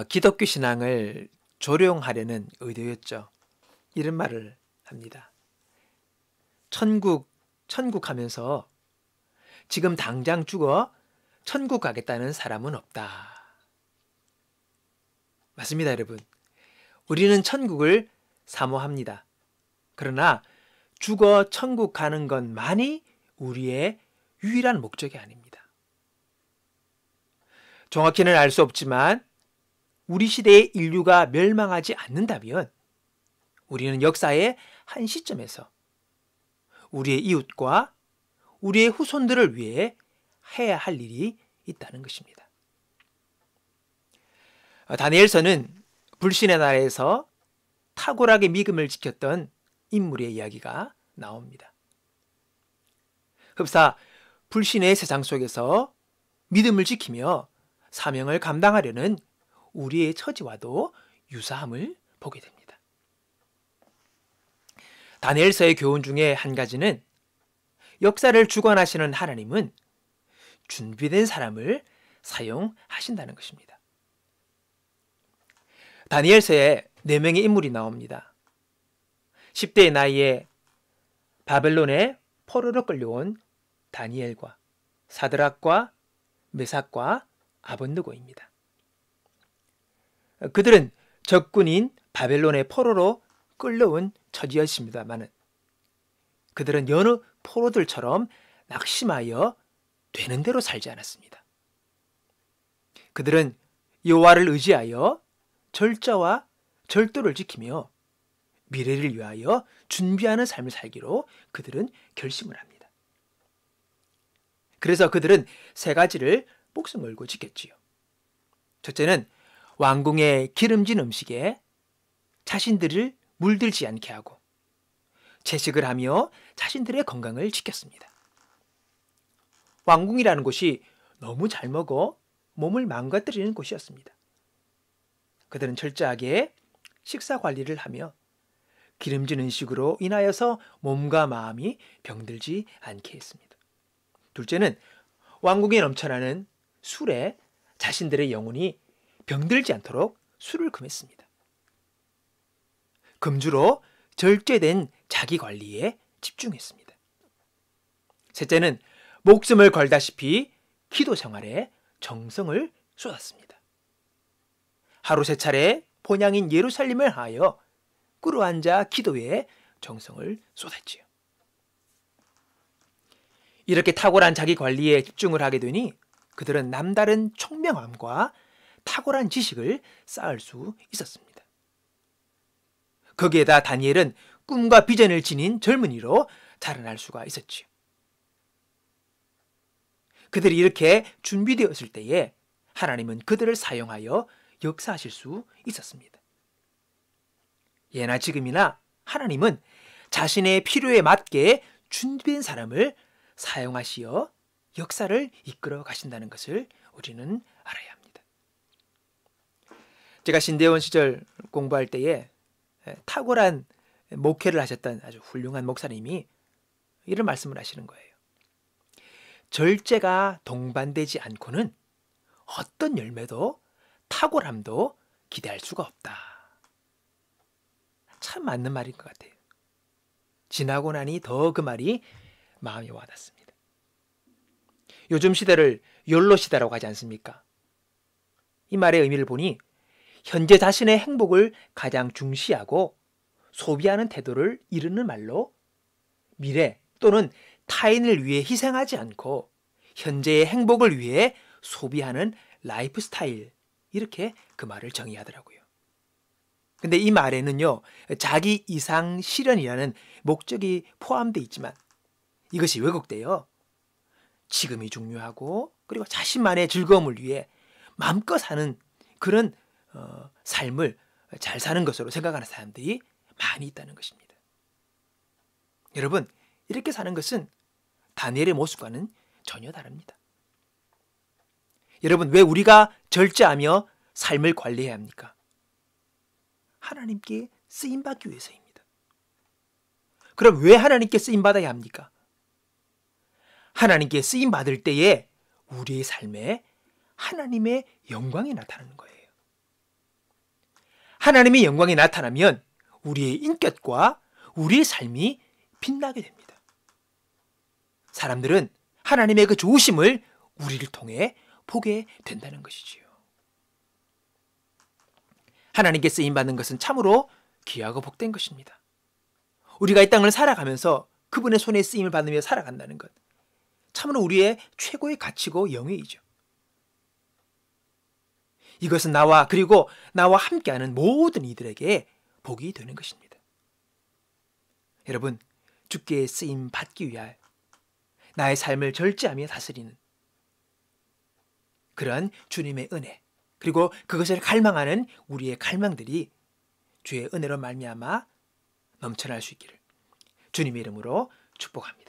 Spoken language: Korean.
기독교 신앙을 조롱하려는 의도였죠. 이런 말을 합니다. 천국 하면서 지금 당장 죽어 천국 가겠다는 사람은 없다. 맞습니다, 여러분. 우리는 천국을 사모합니다. 그러나 죽어 천국 가는 것만이 우리의 유일한 목적이 아닙니다. 정확히는 알 수 없지만 우리 시대의 인류가 멸망하지 않는다면 우리는 역사의 한 시점에서 우리의 이웃과 우리의 후손들을 위해 해야 할 일이 있다는 것입니다. 다니엘서는 불신의 나라에서 탁월하게 믿음을 지켰던 인물의 이야기가 나옵니다. 흡사 불신의 세상 속에서 믿음을 지키며 사명을 감당하려는 우리의 처지와도 유사함을 보게 됩니다. 다니엘서의 교훈 중에 한 가지는 역사를 주관하시는 하나님은 준비된 사람을 사용하신다는 것입니다. 다니엘서에 4명의 인물이 나옵니다. 10대의 나이에 바벨론의 포로로 끌려온 다니엘과 사드락과 메삭과 아벳느고입니다. 그들은 적군인 바벨론의 포로로 끌려온 처지였습니다만 그들은 여느 포로들처럼 낙심하여 되는 대로 살지 않았습니다. 그들은 여호와를 의지하여 절자와 절도를 지키며 미래를 위하여 준비하는 삶을 살기로 그들은 결심을 합니다. 그래서 그들은 3가지를 목숨 걸고 지켰지요. 첫째는 왕궁의 기름진 음식에 자신들을 물들지 않게 하고 채식을 하며 자신들의 건강을 지켰습니다. 왕궁이라는 곳이 너무 잘 먹어 몸을 망가뜨리는 곳이었습니다. 그들은 철저하게 식사 관리를 하며 기름진 음식으로 인하여서 몸과 마음이 병들지 않게 했습니다. 둘째는 왕궁에 넘쳐나는 술에 자신들의 영혼이 병들지 않도록 술을 금했습니다. 금주로 절제된 자기 관리에 집중했습니다. 셋째는 목숨을 걸다시피 기도 생활에 정성을 쏟았습니다. 하루 3차례 본향인 예루살렘을 하여 꿇어앉아 기도에 정성을 쏟았지요. 이렇게 탁월한 자기 관리에 집중을 하게 되니 그들은 남다른 총명함과 탁월한 지식을 쌓을 수 있었습니다. 거기에다 다니엘은 꿈과 비전을 지닌 젊은이로 자라날 수가 있었지요. 그들이 이렇게 준비되었을 때에 하나님은 그들을 사용하여 역사하실 수 있었습니다. 예나 지금이나 하나님은 자신의 필요에 맞게 준비된 사람을 사용하시어 역사를 이끌어 가신다는 것을 우리는 알아야 합니다. 제가 신대원 시절 공부할 때에 탁월한 목회를 하셨던 아주 훌륭한 목사님이 이런 말씀을 하시는 거예요. 절제가 동반되지 않고는 어떤 열매도 탁월함도 기대할 수가 없다. 참 맞는 말인 것 같아요. 지나고 나니 더 그 말이 마음에 와닿습니다. 요즘 시대를 욜로 시대라고 하지 않습니까? 이 말의 의미를 보니 현재 자신의 행복을 가장 중시하고 소비하는 태도를 이르는 말로 미래 또는 타인을 위해 희생하지 않고 현재의 행복을 위해 소비하는 라이프 스타일, 이렇게 그 말을 정의하더라고요. 근데 이 말에는요, 자기 이상 실현이라는 목적이 포함되어 있지만 이것이 왜곡되어 지금이 중요하고 그리고 자신만의 즐거움을 위해 마음껏 사는 그런 삶을 잘 사는 것으로 생각하는 사람들이 많이 있다는 것입니다. 여러분, 이렇게 사는 것은 다니엘의 모습과는 전혀 다릅니다. 여러분, 왜 우리가 절제하며 삶을 관리해야 합니까? 하나님께 쓰임받기 위해서입니다. 그럼 왜 하나님께 쓰임받아야 합니까? 하나님께 쓰임받을 때에 우리의 삶에 하나님의 영광이 나타나는 거예요. 하나님의 영광이 나타나면 우리의 인격과 우리의 삶이 빛나게 됩니다. 사람들은 하나님의 그 좋으심을 우리를 통해 보게 된다는 것이지요. 하나님께 쓰임받는 것은 참으로 귀하고 복된 것입니다. 우리가 이 땅을 살아가면서 그분의 손에 쓰임을 받으며 살아간다는 것, 참으로 우리의 최고의 가치고 영예이죠. 이것은 그리고 나와 함께하는 모든 이들에게 복이 되는 것입니다. 여러분, 주께 쓰임 받기 위하여 나의 삶을 절제하며 다스리는 그런 주님의 은혜, 그리고 그것을 갈망하는 우리의 갈망들이 주의 은혜로 말미암아 넘쳐날 수 있기를 주님의 이름으로 축복합니다.